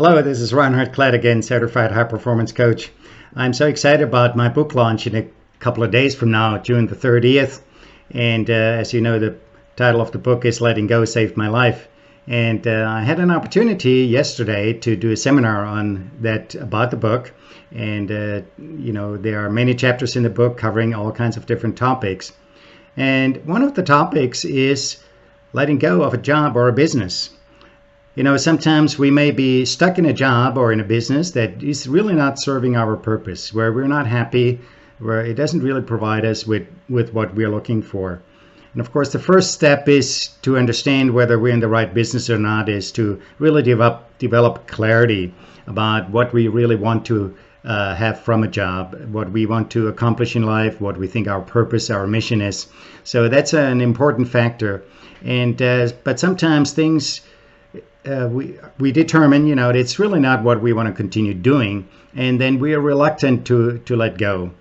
Hello, this is Reinhard Klett again, Certified High Performance Coach. I'm so excited about my book launch in a couple of days from now, June the 30th. And as you know, the title of the book is Letting Go Saved My Life. And I had an opportunity yesterday to do a seminar on that about the book. And, there are many chapters in the book covering all kinds of different topics. And one of the topics is letting go of a job or a business. Sometimes we may be stuck in a job or in a business that is really not serving our purpose, where we're not happy, where it doesn't really provide us with what we're looking for. And of course, the first step is to understand whether we're in the right business or not, is to really develop clarity about what we really want to have from a job, what we want to accomplish in life, what we think our purpose, our mission is. So that's an important factor. And but sometimes things we determine, it's really not what we want to continue doing, and then we are reluctant to let go.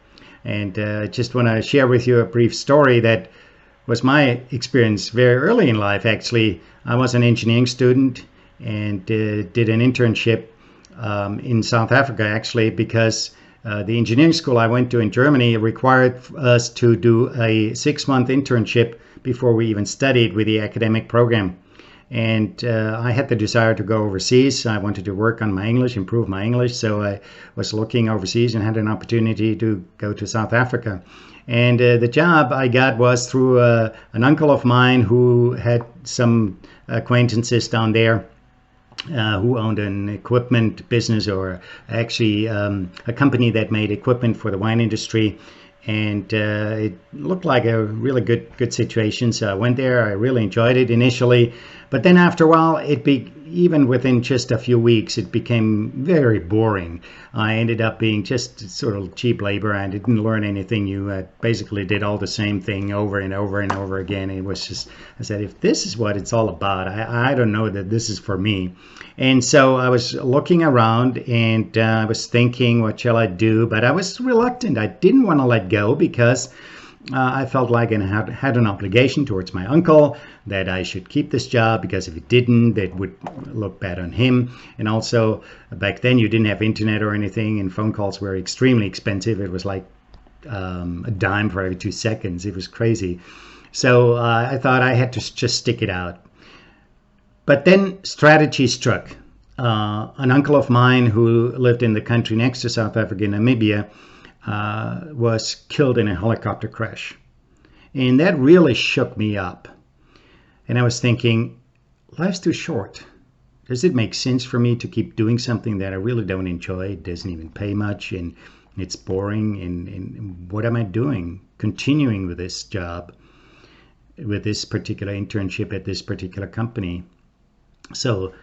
And just want to share with you a brief story that was my experience very early in life. Actually, I was an engineering student and did an internship in South Africa, actually, because the engineering school I went to in Germany required us to do a 6-month internship before we even studied with the academic program. And I had the desire to go overseas. I wanted to work on my English, improve my English. So I was looking overseas and had an opportunity to go to South Africa. And the job I got was through an uncle of mine who had some acquaintances down there who owned an equipment business, or actually a company that made equipment for the wine industry. And it looked like a really good situation. So I went there. I really enjoyed it initially. But then after a while, even within just a few weeks, it became very boring. I ended up being just sort of cheap labor. I didn't learn anything new. I basically did all the same thing over and over and over again. It was just, I said, if this is what it's all about, I don't know that this is for me. And so I was looking around and I was thinking, what shall I do? But I was reluctant. I didn't want to let go because I felt like I had an obligation towards my uncle that I should keep this job, because if it didn't, it would look bad on him. And also, back then you didn't have internet or anything, and phone calls were extremely expensive. It was like a dime for every 2 seconds. It was crazy. So I thought I had to just stick it out. But then strategy struck. An uncle of mine who lived in the country next to South Africa, Namibia, was killed in a helicopter crash. And that really shook me up. And I was thinking, life's too short. Does it make sense for me to keep doing something that I really don't enjoy? It doesn't even pay much and it's boring. And what am I doing? Continuing with this job, with this particular internship at this particular company. So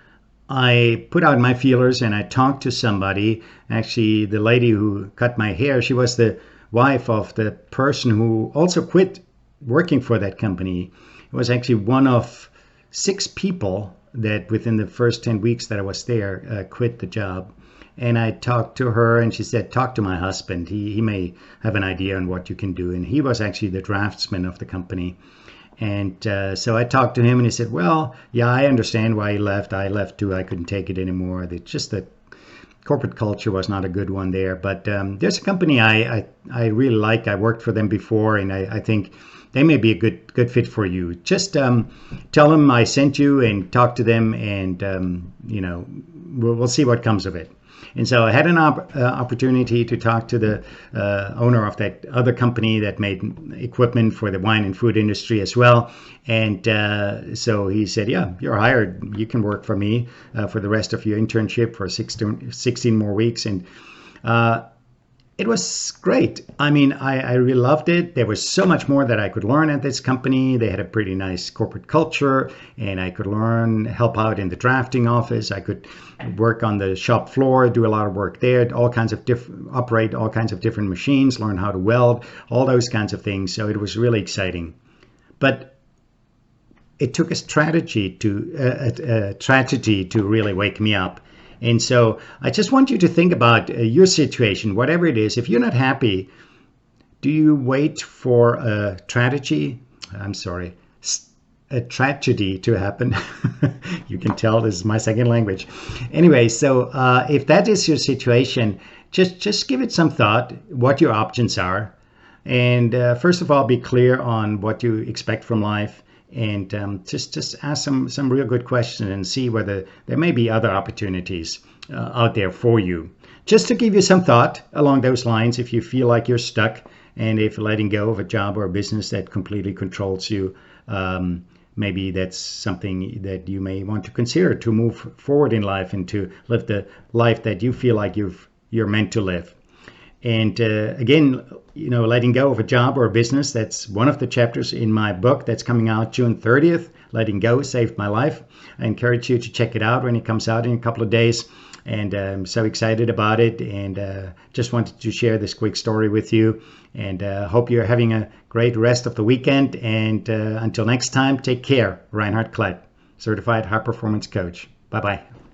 I put out my feelers and I talked to somebody. Actually, the lady who cut my hair, she was the wife of the person who also quit working for that company. It was actually one of 6 people that within the first 10 weeks that I was there quit the job. And I talked to her and she said, talk to my husband. He may have an idea on what you can do. And he was actually the draftsman of the company. And so I talked to him and he said, well, yeah, I understand why he left. I left too. I couldn't take it anymore. Just the corporate culture was not a good one there. But there's a company I really like. I worked for them before, and I think they may be a good fit for you. Just tell them I sent you and talk to them, and we'll see what comes of it. And so I had an opportunity to talk to the owner of that other company that made equipment for the wine and food industry as well. And so he said, yeah, you're hired. You can work for me for the rest of your internship for 16 more weeks. And it was great. I mean, I really loved it. There was so much more that I could learn at this company. They had a pretty nice corporate culture, and I could help out in the drafting office. I could work on the shop floor, do a lot of work there, operate all kinds of different machines, learn how to weld, all those kinds of things. So it was really exciting. But it took a tragedy to really wake me up. And so I just want you to think about your situation, whatever it is. If you're not happy, do you wait for a tragedy? a tragedy to happen. You can tell this is my second language. Anyway, so if that is your situation, just give it some thought, what your options are. And first of all, be clear on what you expect from life, and just ask some real good questions and see whether there may be other opportunities out there for you. Just to give you some thought along those lines, if you feel like you're stuck and if letting go of a job or a business that completely controls you, maybe that's something that you may want to consider to move forward in life and to live the life that you feel like you're meant to live. And again, letting go of a job or a business, that's one of the chapters in my book that's coming out June 30th. Letting Go Saved My Life. I encourage you to check it out when it comes out in a couple of days. And I'm so excited about it, and just wanted to share this quick story with you. And hope you're having a great rest of the weekend. And until next time, take care. Reinhard Klett, Certified High Performance Coach. Bye-bye.